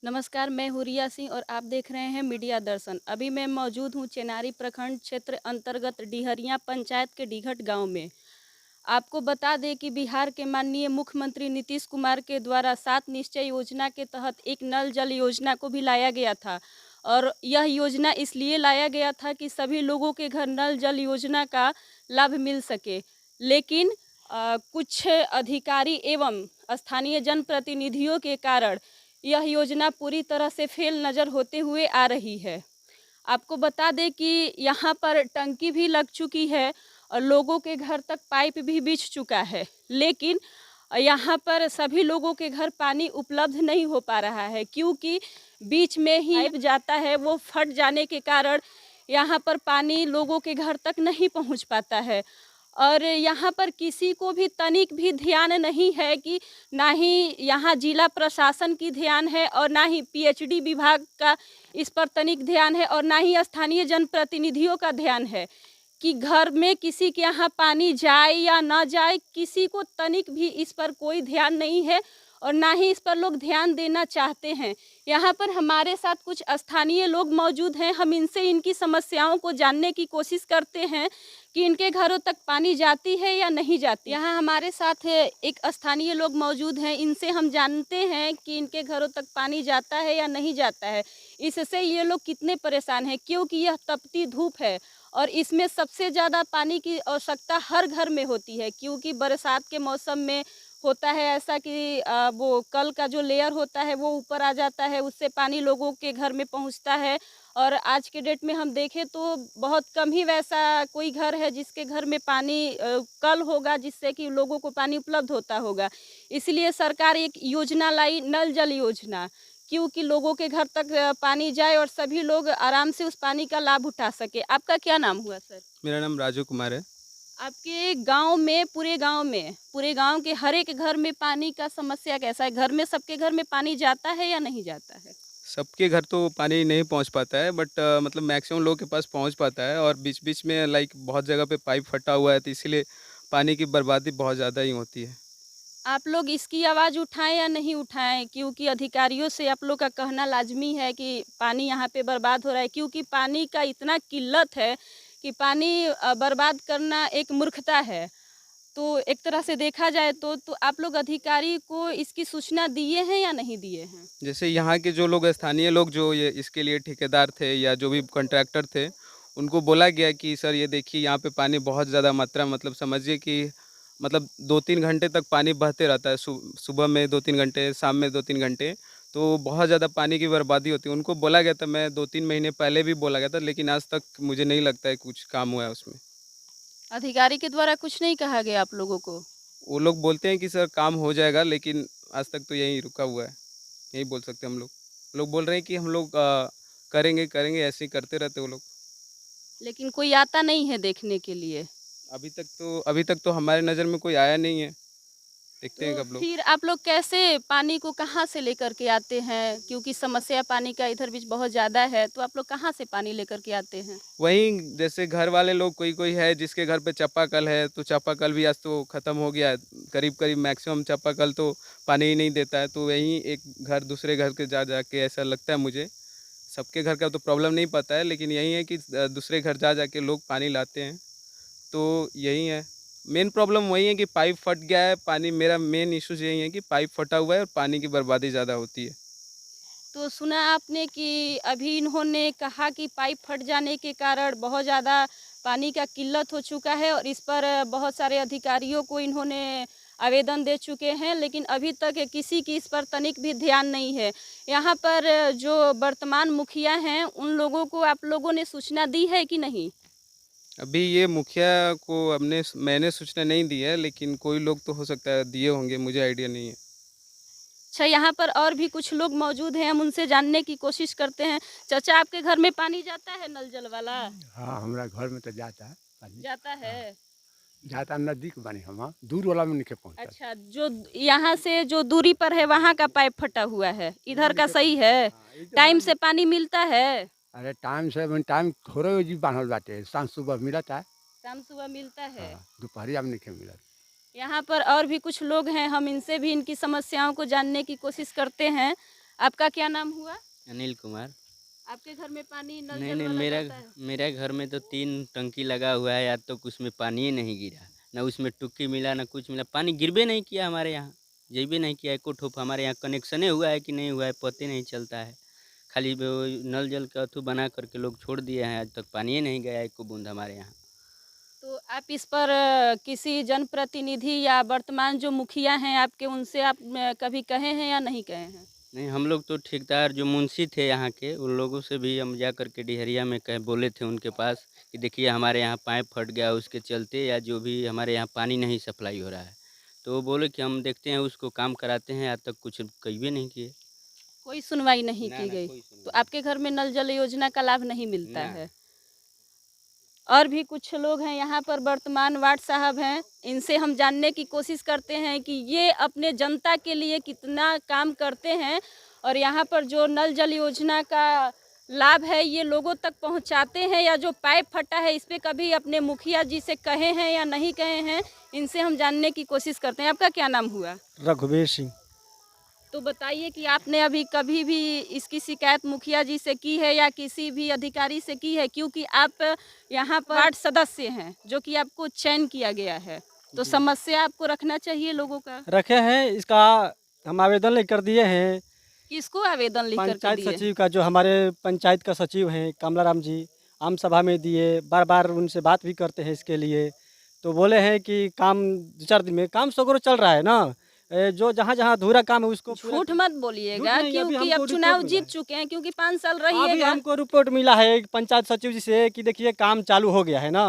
नमस्कार, मैं हूँ रिया सिंह और आप देख रहे हैं मीडिया दर्शन। अभी मैं मौजूद हूँ चेनारी प्रखंड क्षेत्र अंतर्गत डिहरिया पंचायत के डीघट गांव में। आपको बता दें कि बिहार के माननीय मुख्यमंत्री नीतीश कुमार के द्वारा 7 निश्चय योजना के तहत एक नल जल योजना को भी लाया गया था। और यह योजना इसलिए लाया गया था कि सभी लोगों के घर नल जल योजना का लाभ मिल सके। लेकिन कुछ अधिकारी एवं स्थानीय जनप्रतिनिधियों के कारण यह योजना पूरी तरह से फेल नज़र होते हुए आ रही है। आपको बता दें कि यहाँ पर टंकी भी लग चुकी है और लोगों के घर तक पाइप भी बिछ चुका है, लेकिन यहाँ पर सभी लोगों के घर पानी उपलब्ध नहीं हो पा रहा है, क्योंकि बीच में ही पाइप जाता है, वो फट जाने के कारण यहाँ पर पानी लोगों के घर तक नहीं पहुँच पाता है। और यहाँ पर किसी को भी तनिक भी ध्यान नहीं है कि ना ही यहाँ जिला प्रशासन की ध्यान है और ना ही पीएचडी विभाग का इस पर तनिक ध्यान है और ना ही स्थानीय जनप्रतिनिधियों का ध्यान है कि घर में किसी के यहाँ पानी जाए या ना जाए, किसी को तनिक भी इस पर कोई ध्यान नहीं है और ना ही इस पर लोग ध्यान देना चाहते हैं। यहाँ पर हमारे साथ कुछ स्थानीय लोग मौजूद हैं, हम इनसे इनकी समस्याओं को जानने की कोशिश करते हैं कि इनके घरों तक पानी जाती है या नहीं जाती। यहाँ हमारे साथ एक स्थानीय लोग मौजूद हैं, इनसे हम जानते हैं कि इनके घरों तक पानी जाता है या नहीं जाता है, इससे ये लोग कितने परेशान हैं, क्योंकि यह तपती धूप है और इसमें सबसे ज़्यादा पानी की आवश्यकता हर घर में होती है, क्योंकि बरसात के मौसम में होता है ऐसा कि वो कल का जो लेयर होता है वो ऊपर आ जाता है, उससे पानी लोगों के घर में पहुंचता है। और आज के डेट में हम देखें तो बहुत कम ही वैसा कोई घर है जिसके घर में पानी कल होगा जिससे कि लोगों को पानी उपलब्ध होता होगा। इसलिए सरकार एक योजना लाई, नल जल योजना, क्योंकि लोगों के घर तक पानी जाए और सभी लोग आराम से उस पानी का लाभ उठा सके। आपका क्या नाम हुआ सर? मेरा नाम राजू कुमार है। आपके गांव में, पूरे गांव के हर एक घर में पानी का समस्या कैसा है? घर में सबके घर में पानी जाता है या नहीं जाता है? सबके घर तो पानी नहीं पहुंच पाता है, बट मतलब मैक्सिमम लोग के पास पहुंच पाता है और बीच-बीच में बहुत जगह पे पाइप फटा हुआ है, तो इसीलिए पानी की बर्बादी बहुत ज़्यादा ही होती है। आप लोग इसकी आवाज़ उठाएं या नहीं उठाएं, क्योंकि अधिकारियों से आप लोग का कहना लाजमी है कि पानी यहाँ पे बर्बाद हो रहा है, क्योंकि पानी का इतना किल्लत है कि पानी बर्बाद करना एक मूर्खता है। तो एक तरह से देखा जाए तो आप लोग अधिकारी को इसकी सूचना दिए हैं या नहीं दिए हैं? जैसे यहाँ के जो लोग स्थानीय लोग जो ये इसके लिए ठेकेदार थे या जो भी कॉन्ट्रैक्टर थे, उनको बोला गया कि सर ये देखिए यहाँ पे पानी बहुत ज़्यादा मात्रा मतलब समझिए कि मतलब 2-3 घंटे तक पानी बहते रहता है। सुबह में 2-3 घंटे, शाम में 2-3 घंटे, तो बहुत ज़्यादा पानी की बर्बादी होती है। उनको बोला गया था, मैं 2-3 महीने पहले भी बोला गया था, लेकिन आज तक मुझे नहीं लगता है कुछ काम हुआ है उसमें। अधिकारी के द्वारा कुछ नहीं कहा गया आप लोगों को? वो लोग बोलते हैं कि सर काम हो जाएगा, लेकिन आज तक तो यहीं रुका हुआ है। यही बोल सकते हैं हम लोग। लोग बोल रहे हैं कि हम लोग करेंगे, करेंगे, ऐसे ही करते रहते वो लोग। लेकिन कोई आता नहीं है देखने के लिए। अभी तक तो हमारे नज़र में कोई आया नहीं है। देखते हैं तो कब लोग। फिर आप लोग कैसे पानी को कहाँ से लेकर के आते हैं? क्योंकि समस्या पानी का इधर बीच बहुत ज़्यादा है, तो आप लोग कहाँ से पानी लेकर के आते हैं? वहीं जैसे घर वाले लोग कोई-कोई है जिसके घर पे चापाकल है, तो चापाकल भी आज तो ख़त्म हो गया है। करीब-करीब मैक्सिमम चापाकल तो पानी ही नहीं देता है, तो वहीं एक घर दूसरे घर के जा के ऐसा लगता है मुझे। सबके घर का तो प्रॉब्लम नहीं पता है, लेकिन यही है कि दूसरे घर जा के लोग पानी लाते हैं। तो यही है, मेन प्रॉब्लम वही है कि पाइप फट गया है। पानी मेरा मेन इश्यूज़ यही है कि पाइप फटा हुआ है और पानी की बर्बादी ज़्यादा होती है। तो सुना आपने कि अभी इन्होंने कहा कि पाइप फट जाने के कारण बहुत ज़्यादा पानी का किल्लत हो चुका है और इस पर बहुत सारे अधिकारियों को इन्होंने आवेदन दे चुके हैं, लेकिन अभी तक किसी की इस पर तनिक भी ध्यान नहीं है। यहाँ पर जो वर्तमान मुखिया हैं, उन लोगों को आप लोगों ने सूचना दी है कि नहीं? अभी ये मुखिया को मैंने सूचना नहीं दी है, लेकिन कोई लोग तो हो सकता है दिए होंगे, मुझे आइडिया नहीं है। अच्छा, यहाँ पर और भी कुछ लोग मौजूद हैं, हम उनसे जानने की कोशिश करते हैं। चाचा, आपके घर में पानी जाता है नल जल वाला? हाँ, हमरा घर में तो जाता है पानी। जाता है। हाँ, जाता नज़दीक बानी हम, दूर वाला में नइखे पहुँचत। अच्छा, जो यहाँ से जो दूरी पर है वहाँ का पाइप फटा हुआ है, इधर इधर का नइखे सही पहुँचत। है? हाँ, ई तो टाइम मान से ली। पानी मिलता है? अरे टाइम थोड़े जी बान्हल बाटे, सांझ सुबह मिलत है। शाम सुबह मिलता है। हाँ, दुपहरिया में नइखे मिलत। यहाँ पर और भी कुछ लोग हैं, हम इनसे भी इनकी समस्याओं को जानने की कोशिश करते हैं। आपका क्या नाम हुआ? अनिल कुमार। आपके घर में पानी नल नहीं जल नहीं, वाला मेरा जाता है? मेरे घर में तो 3 टंकी लगा हुआ है, आज तक उसमें पानी ही नहीं गिरा, ना उसमें टुक्की मिला ना कुछ मिला, पानी गिरबे नहीं किया हमारे यहाँ, जइबे नहीं किया एको ठोप। हमारे यहाँ कनेक्शने हुआ है कि नहीं हुआ है पता नहीं चलता है। खाली वो नल जल का अथू बना करके लोग छोड़ दिए हैं, आज तक पानी ही नहीं गया एको बूंद हमारे यहाँ। तो आप इस पर किसी जनप्रतिनिधि या वर्तमान जो मुखिया हैं आपके, उनसे आप कभी कहे हैं या नहीं कहे हैं? नहीं, हम लोग तो ठेकेदार जो मुंशी थे यहाँ के, उन लोगों से भी हम जा कर के डिहरिया में कहे बोले थे उनके पास कि देखिए हमारे यहाँ पाइप फट गया, उसके चलते या जो भी हमारे यहाँ पानी नहीं सप्लाई हो रहा है। तो वो बोले कि हम देखते हैं, उसको काम कराते हैं, आज तक कुछ कहिए नहीं किए। कोई सुनवाई नहीं ना की ना, गई। कोई तो सुनवाई आपके घर में नल जल योजना का लाभ नहीं मिलता ना। है। और भी कुछ लोग हैं यहाँ पर, वर्तमान वार्ड साहब हैं, इनसे हम जानने की कोशिश करते हैं कि ये अपने जनता के लिए कितना काम करते हैं और यहाँ पर जो नल जल योजना का लाभ है ये लोगों तक पहुँचाते हैं, या जो पाइप फटा है इस पे कभी अपने मुखिया जी से कहे हैं या नहीं कहे हैं, इनसे हम जानने की कोशिश करते हैं। आपका क्या नाम हुआ? रघुवीर सिंह। तो बताइए कि आपने अभी कभी भी इसकी शिकायत मुखिया जी से की है या किसी भी अधिकारी से की है? क्योंकि आप यहाँ पर वार्ड सदस्य हैं जो कि आपको चयन किया गया है, तो समस्या आपको रखना चाहिए लोगों का। रखे हैं, इसका हम आवेदन लेकर दिए हैं किसको आवेदन लिख करके पंचायत दिए? सचिव का, जो हमारे पंचायत का सचिव हैं कमलाराम जी, आम सभा में दिए, बार बार उनसे बात भी करते हैं इसके लिए। तो बोले हैं कि काम 2-4 दिन में, काम सगरो चल रहा है ना, जो जहाँ जहाँ अधूरा काम है उसको पूरा। झूठ मत झूठ बोलिएगा, नहीं, अभी क्योंकि हमको अब चुनाव रिपोर्ट जीत मिला है। चुके हैं, क्योंकि 5 साल अभी रहिएगा। हमको रिपोर्ट मिला है पंचायत सचिव जी से कि देखिए काम चालू हो गया है ना,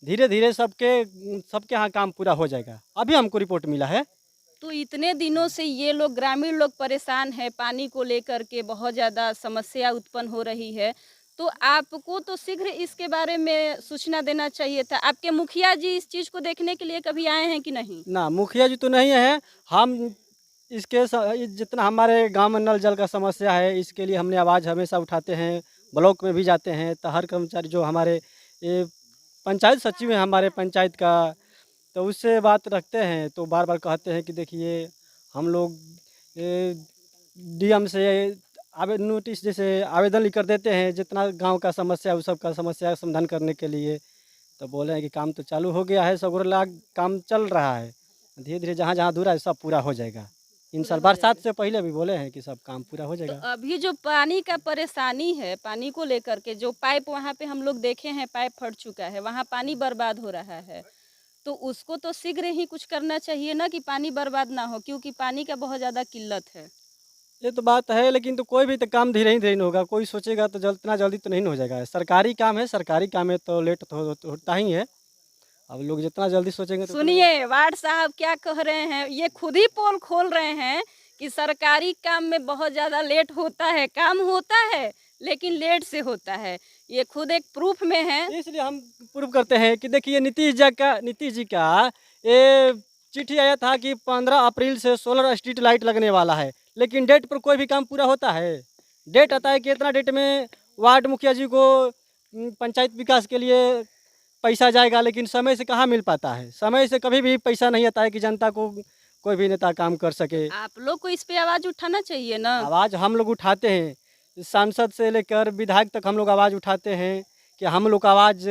धीरे धीरे सबके सबके यहाँ काम पूरा हो जाएगा, अभी हमको रिपोर्ट मिला है। तो इतने दिनों से ये लोग, ग्रामीण लोग परेशान हैं, पानी को लेकर के बहुत ज़्यादा समस्या उत्पन्न हो रही है, तो आपको तो शीघ्र इसके बारे में सूचना देना चाहिए था। आपके मुखिया जी इस चीज़ को देखने के लिए कभी आए हैं कि नहीं? ना, मुखिया जी तो नहीं है। हम जितना हमारे गांव में नल जल का समस्या है, इसके लिए हमने आवाज़ हमेशा उठाते हैं, ब्लॉक में भी जाते हैं, तो हर कर्मचारी जो हमारे ये पंचायत सचिव हैं हमारे पंचायत का, तो उससे बात रखते हैं, तो बार बार कहते हैं कि देखिए हम लोग डीएम से नोटिस जैसे आवेदन लिख कर देते हैं, जितना गांव का समस्या है उस सब का समस्या समाधान करने के लिए। तो बोले हैं कि काम तो चालू हो गया है, सगुर लाख काम चल रहा है, धीरे धीरे जहाँ जहाँ अधूरा है सब पूरा हो जाएगा। इन साल बरसात से पहले भी बोले हैं कि सब काम पूरा हो तो जाएगा। अभी जो पानी का परेशानी है, पानी को लेकर के जो पाइप वहाँ पे हम लोग देखे हैं, पाइप फट चुका है, वहाँ पानी बर्बाद हो रहा है, तो उसको तो शीघ्र ही कुछ करना चाहिए ना कि पानी बर्बाद ना हो, क्योंकि पानी का बहुत ज़्यादा किल्लत है। ये तो बात है, लेकिन तो कोई भी तो काम धीरे ही धीरे नहीं होगा, कोई सोचेगा तो इतना जल्दी तो नहीं हो जाएगा। सरकारी काम है, सरकारी काम है तो लेट तो होता ही है। अब लोग जितना जल्दी सोचेंगे तो सुनिए वार्ड साहब क्या कह रहे हैं, ये खुद ही पोल खोल रहे हैं कि सरकारी काम में बहुत ज़्यादा लेट होता है, काम होता है लेकिन लेट से होता है, ये खुद एक प्रूफ में है। इसलिए हम प्रूव करते हैं कि देखिए नीतीश जी का ये चिट्ठी आया था कि 15 अप्रैल से सोलर स्ट्रीट लाइट लगने वाला है, लेकिन डेट पर कोई भी काम पूरा होता है? डेट आता है कि इतना डेट में वार्ड मुखिया जी को पंचायत विकास के लिए पैसा जाएगा, लेकिन समय से कहाँ मिल पाता है? समय से कभी भी पैसा नहीं आता है कि जनता को कोई भी नेता काम कर सके। आप लोग को इस पे आवाज़ उठाना चाहिए ना। आवाज़ हम लोग उठाते हैं, सांसद से लेकर विधायक तक हम लोग आवाज़ उठाते हैं कि हम लोग आवाज़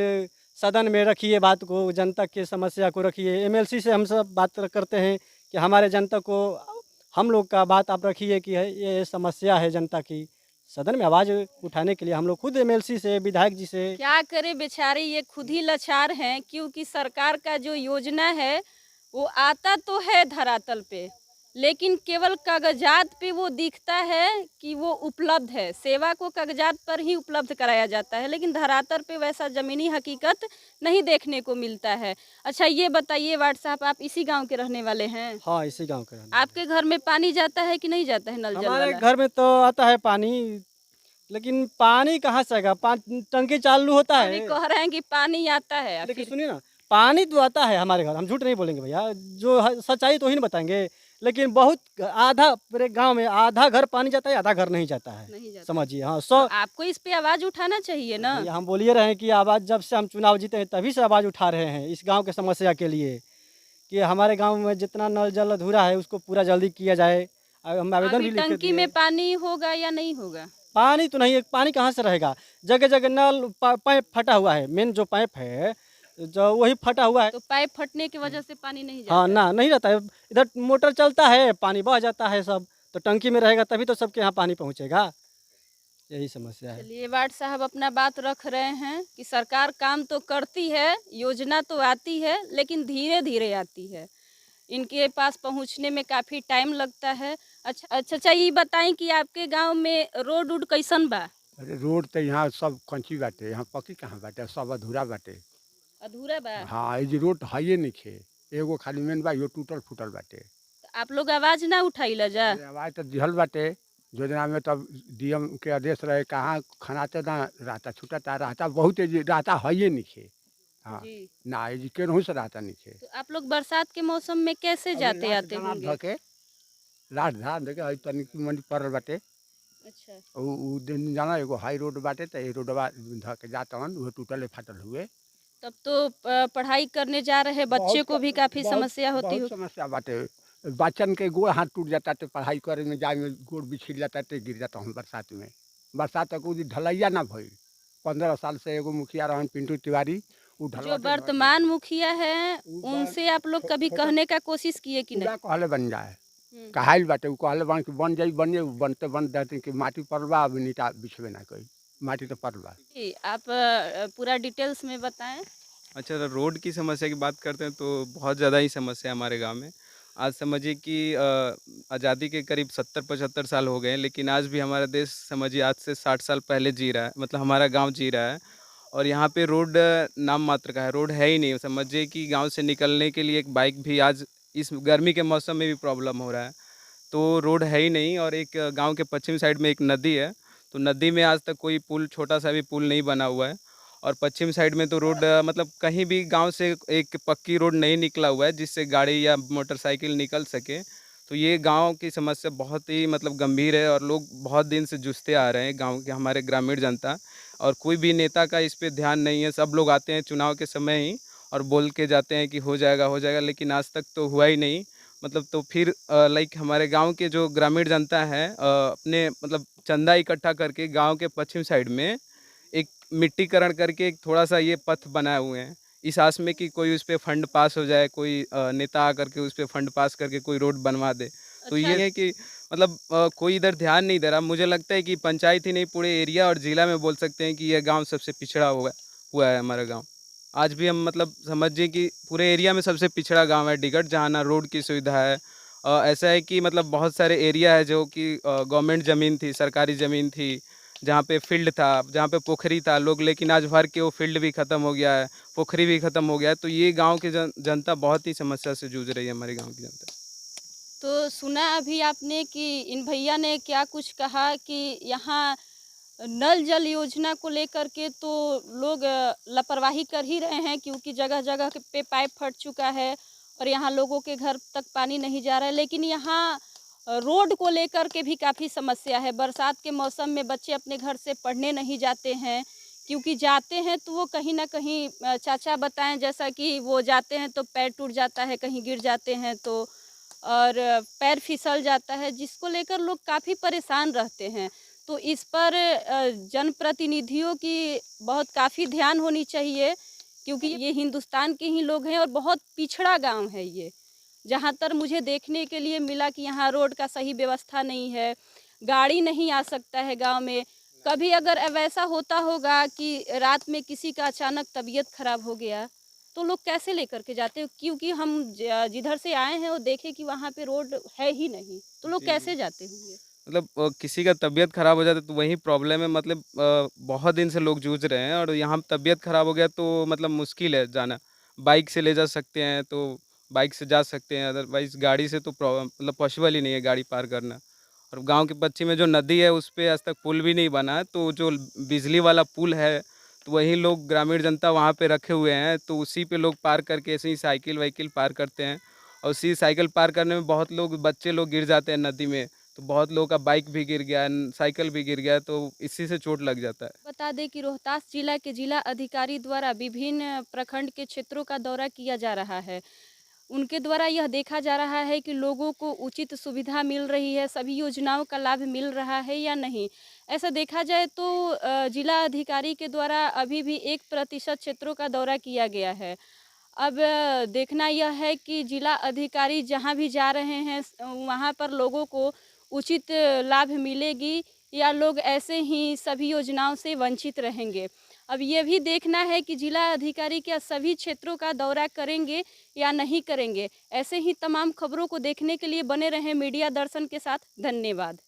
सदन में रखिए, बात को, जनता की समस्या को रखिए। एमएलसी से हम सब बात करते हैं कि हमारे जनता को हम लोग का बात आप रखिए कि ये समस्या है जनता की। सदन में आवाज़ उठाने के लिए हम लोग खुद एमएलसी से, विधायक जी से। क्या करे बेचारे, ये खुद ही लाचार हैं, क्योंकि सरकार का जो योजना है वो आता तो है धरातल पे, लेकिन केवल कागजात पे वो दिखता है कि वो उपलब्ध है, सेवा को कागजात पर ही उपलब्ध कराया जाता है, लेकिन धरातल पे वैसा ज़मीनी हकीकत नहीं देखने को मिलता है। अच्छा ये बताइए वार्ड साहब, आप इसी गांव के रहने वाले हैं? हाँ, इसी गांव के रहने वाले। आपके घर में पानी जाता है कि नहीं जाता है नल जल हमारे वाला? घर में तो आता है पानी, लेकिन पानी कहाँ से आएगा? टंकी चालू होता अभी है। कह रहे हैं कि पानी आता है, लेकिन फिर सुनिए ना, पानी तो आता है हमारे घर, हम झूठ नहीं बोलेंगे भैया, जो सच्चाई तो ही नहीं बताएंगे। लेकिन बहुत आधा पूरे गांव में आधा घर पानी जाता है, आधा घर नहीं जाता है। नहीं जाता। समझिए, हाँ। तो आपको इस पे आवाज़ उठाना चाहिए ना। भैया हम बोलिए रहे हैं कि आवाज़ जब से हम चुनाव जीते हैं तभी से आवाज़ उठा रहे हैं इस गांव के समस्या के लिए, कि हमारे गांव में जितना नल जल अधूरा है उसको पूरा जल्दी किया जाए। हम आवेदन अभी भी लिख के टंकी दिए। में पानी होगा या नहीं होगा? पानी तो नहीं है, पानी कहाँ से रहेगा? जगह जगह नल पाइप फटा हुआ है, मेन जो पाइप है जो वही फटा हुआ है। तो पाइप फटने की वजह से पानी नहीं हाँ जाता है? ना, नहीं रहता है। इधर मोटर चलता है, पानी बह जाता है सब, तो टंकी में रहेगा तभी तो सबके यहाँ पानी पहुँचेगा। यही समस्या है। चलिए, वार्ड साहब अपना बात रख रहे हैं कि सरकार काम तो करती है, योजना तो आती है, लेकिन धीरे धीरे आती है। इनके पास पहुंचने में काफ़ी टाइम लगता है। अच्छा, ये बताएं कि आपके गांव में रोड उड कैसन बा? अरे रोड तो यहाँ सब कंची बाटे, यहाँ पक्की कहाँ बाटे, सब अधूरा बाटे। अधूरा बा? हाँ, ये जो रोड है नइखे, एगो खाली मेन बा, यो टूटल फूटल बाटे। तो आप लोग आवाज़ ना उठाइला जा? अरे आवाज तो दिहल बाटे, योजना में तब डीएम के आदेश रहे, कहाँ खनाते ना रहता, छूटता रहता, बहुत एजी रहता है नइखे। हाँ, जी। ना एजी केनहू से रहता नइखे। तो आप लोग बरसात के मौसम में कैसे जाते आते होंगे? धके लाठ धान देके हई तनी मंडी पड़ल बाटे। अच्छा। उ दिन जाना एगो हाई रोड बाटे, त ए रोडवा धके जातवन, उहे टूटले फाटल हुए। तब तो पढ़ाई करने जा रहे बच्चे को भी काफ़ी समस्या होती बहुत हो। समस्या बाटे। बच्चन के गोड़ हाथ टूट जाता, तो पढ़ाई करे में जाए में गोड़ बिछिल जाता, तो गिर जाता हूँ बरसात में। बरसात तक उ ढलैया ना भइल। 15 साल से एगो मुखिया रहन पिंटू तिवारी, उ जो ढलवाते वर्तमान मुखिया हैं, उ उनसे आप लोग कभी फोटो कहने का कोशिश किए कि नहीं? पूरा कहले बन जाए। हम्म। कहाइल बाटे, उ कहले बन कि बन जाई, बने बनते बन जाते कि माटी पड़बा, अब नीटा बिछबे ना करी। माटी तो पड़बा। जी, आप पूरा डिटेल्स में बताएं। अच्छा, तो रोड की समस्या की बात करते हैं तो बहुत ज़्यादा ही समस्या है हमारे गांव में। आज समझिए कि आज़ादी के करीब 70-75 साल हो गए हैं, लेकिन आज भी हमारा देश समझिए आज से 60 साल पहले जी रहा है, मतलब हमारा गांव जी रहा है। और यहाँ पे रोड नाम मात्र का है, रोड है ही नहीं। समझिए कि गांव से निकलने के लिए एक बाइक भी आज इस गर्मी के मौसम में भी प्रॉब्लम हो रहा है। तो रोड है ही नहीं। और एक गांव के पश्चिम साइड में एक नदी है, तो नदी में आज तक कोई पुल, छोटा सा भी पुल नहीं बना हुआ है। और पश्चिम साइड में तो रोड मतलब कहीं भी गांव से एक पक्की रोड नहीं निकला हुआ है जिससे गाड़ी या मोटरसाइकिल निकल सके। तो ये गांव की समस्या बहुत ही मतलब गंभीर है और लोग बहुत दिन से जूझते आ रहे हैं, गांव के हमारे ग्रामीण जनता। और कोई भी नेता का इस पे ध्यान नहीं है। सब लोग आते हैं चुनाव के समय ही और बोल के जाते हैं कि हो जाएगा, लेकिन आज तक तो हुआ ही नहीं। मतलब तो फिर लाइक हमारे गांव के जो ग्रामीण जनता है अपने मतलब चंदा इकट्ठा करके गांव के पश्चिम साइड में एक मिट्टीकरण करके एक थोड़ा सा ये पथ बनाए हुए हैं, इस आस में कि कोई उस पे फंड पास हो जाए, कोई नेता आकर के उस पे फंड पास करके कोई रोड बनवा दे। तो अच्छा। ये है कि मतलब कोई इधर ध्यान नहीं दे रहा। मुझे लगता है कि पंचायत ही नहीं, पूरे एरिया और ज़िला में बोल सकते हैं कि यह गांव सबसे पिछड़ा हुआ है हमारा गांव। आज भी हम मतलब समझिए कि पूरे एरिया में सबसे पिछड़ा गांव है डिगट, जहाँ ना रोड की सुविधा है। ऐसा है कि मतलब बहुत सारे एरिया है जो कि गवर्नमेंट ज़मीन थी, सरकारी ज़मीन थी, जहाँ पे फील्ड था, जहाँ पे पोखरी था लोग, लेकिन आज भर के वो फील्ड भी ख़त्म हो गया है, पोखरी भी ख़त्म हो गया है। तो ये गांव की जनता बहुत ही समस्या से जूझ रही है, हमारे गांव की जनता। तो सुना अभी आपने कि इन भैया ने क्या कुछ कहा कि यहाँ नल जल योजना को लेकर के तो लोग लापरवाही कर ही रहे हैं, क्योंकि जगह जगह पे पाइप फट चुका है और यहाँ लोगों के घर तक पानी नहीं जा रहा है। लेकिन यहाँ रोड को लेकर के भी काफ़ी समस्या है। बरसात के मौसम में बच्चे अपने घर से पढ़ने नहीं जाते हैं, क्योंकि जाते हैं तो वो कहीं ना कहीं चाचा बताएं जैसा कि वो जाते हैं तो पैर टूट जाता है, कहीं गिर जाते हैं तो, और पैर फिसल जाता है, जिसको लेकर लोग काफ़ी परेशान रहते हैं। तो इस पर जनप्रतिनिधियों की बहुत काफ़ी ध्यान होनी चाहिए, क्योंकि ये हिंदुस्तान के ही लोग हैं और बहुत पिछड़ा गांव है ये। जहाँ तक मुझे देखने के लिए मिला कि यहाँ रोड का सही व्यवस्था नहीं है, गाड़ी नहीं आ सकता है गांव में। कभी अगर वैसा होता होगा कि रात में किसी का अचानक तबीयत खराब हो गया, तो लोग कैसे लेकर के जाते हैं? क्योंकि हम जिधर से आए हैं वो देखे कि वहाँ पे रोड है ही नहीं, तो लोग जी, कैसे जाते होंगे? मतलब किसी का तबीयत ख़राब हो जाता है तो वही प्रॉब्लम है। मतलब बहुत दिन से लोग जूझ रहे हैं और यहाँ तबीयत ख़राब हो गया तो मतलब मुश्किल है जाना। बाइक से ले जा सकते हैं तो बाइक से जा सकते हैं, अदरवाइज़ गाड़ी से तो मतलब पॉसिबल ही नहीं है गाड़ी पार करना। और गांव के पश्चिम में जो नदी है उस पे आज तक पुल भी नहीं बना है, तो जो बिजली वाला पुल है तो वही लोग ग्रामीण जनता वहाँ पे रखे हुए हैं, तो उसी पे लोग पार करके ऐसे ही साइकिल वाइकिल पार करते हैं। और उसी साइकिल पार करने में बहुत लोग बच्चे लोग गिर जाते हैं नदी में, तो बहुत लोगों का बाइक भी गिर गया, साइकिल भी गिर गया, तो इसी से चोट लग जाता है। बता दें कि रोहतास जिला के जिला अधिकारी द्वारा विभिन्न प्रखंड के क्षेत्रों का दौरा किया जा रहा है। उनके द्वारा यह देखा जा रहा है कि लोगों को उचित सुविधा मिल रही है, सभी योजनाओं का लाभ मिल रहा है या नहीं। ऐसा देखा जाए तो जिला अधिकारी के द्वारा अभी भी 1% क्षेत्रों का दौरा किया गया है। अब देखना यह है कि जिला अधिकारी जहाँ भी जा रहे हैं वहाँ पर लोगों को उचित लाभ मिलेगी या लोग ऐसे ही सभी योजनाओं से वंचित रहेंगे। अब ये भी देखना है कि जिला अधिकारी क्या सभी क्षेत्रों का दौरा करेंगे या नहीं करेंगे। ऐसे ही तमाम खबरों को देखने के लिए बने रहें मीडिया दर्शन के साथ। धन्यवाद।